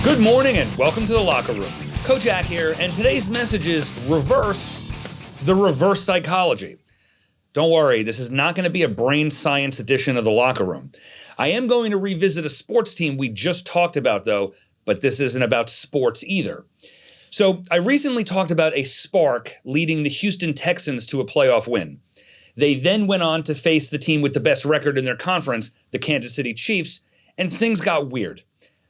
Good morning and welcome to the Locker Room. Coach Jack here, and today's message is reverse psychology. Don't worry, this is not going to be a brain science edition of the Locker Room. I am going to revisit a sports team we just talked about, though, but this isn't about sports either. So I recently talked about a spark leading the Houston Texans to a playoff win. They then went on to face the team with the best record in their conference, the Kansas City Chiefs, and things got weird.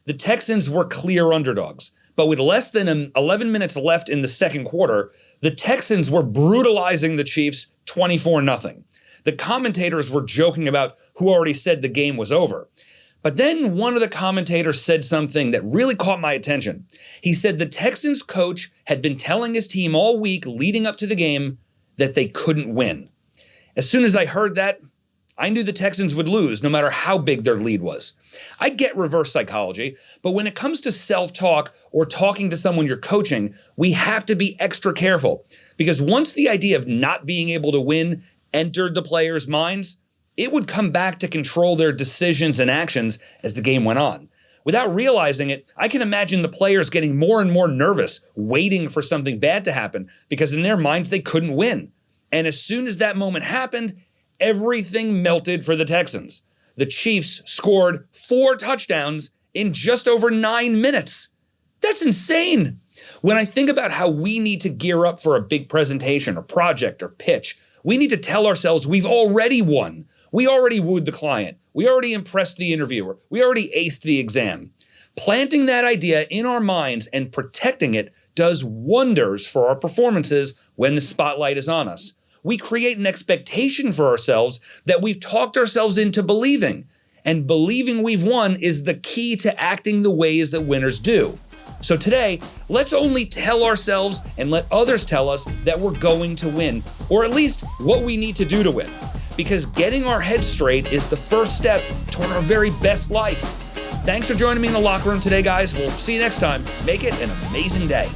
The Texans were clear underdogs, but with less than 11 minutes left in the second quarter, the Texans were brutalizing the Chiefs 24-0. The commentators were joking about who already said the game was over. But then one of the commentators said something that really caught my attention. He said the Texans coach had been telling his team all week leading up to the game that they couldn't win. As soon as I heard that, I knew the Texans would lose no matter how big their lead was. I get reverse psychology, but when it comes to self-talk or talking to someone you're coaching, we have to be extra careful because once the idea of not being able to win entered the players' minds, it would come back to control their decisions and actions as the game went on. Without realizing it, I can imagine the players getting more and more nervous, waiting for something bad to happen because in their minds they couldn't win. And as soon as that moment happened, everything melted for the Texans. The Chiefs scored 4 touchdowns in just over 9 minutes. That's insane. When I think about how we need to gear up for a big presentation or project or pitch, we need to tell ourselves we've already won. We already wooed the client. We already impressed the interviewer. We already aced the exam. Planting that idea in our minds and protecting it does wonders for our performances when the spotlight is on us. We create an expectation for ourselves that we've talked ourselves into believing. And believing we've won is the key to acting the ways that winners do. So today, let's only tell ourselves and let others tell us that we're going to win, or at least what we need to do to win. Because getting our heads straight is the first step toward our very best life. Thanks for joining me in the locker room today, guys. We'll see you next time. Make it an amazing day.